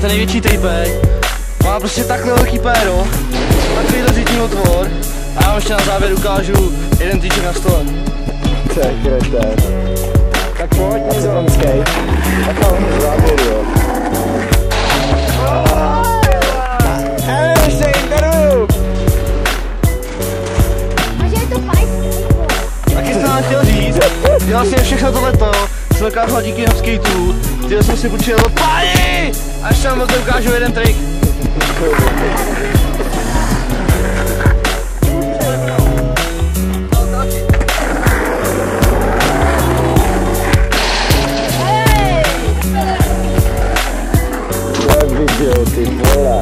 ten největší týpek. Má prostě takhle velký péro, takovýhle řitní otvor a já vám ještě na závěr ukážu jeden týček na stole. To je kretén. Tak pojď, mě za skate. Tak mám v závěru, jo. Ještě interview! Taky jsem vám chtěl říct, že vlastně všechno tohleto se dokázala díky jenom skateu, který jsem si půjčil od páni! A ještě vám moc ukážu jeden trik. To je video, ty vole.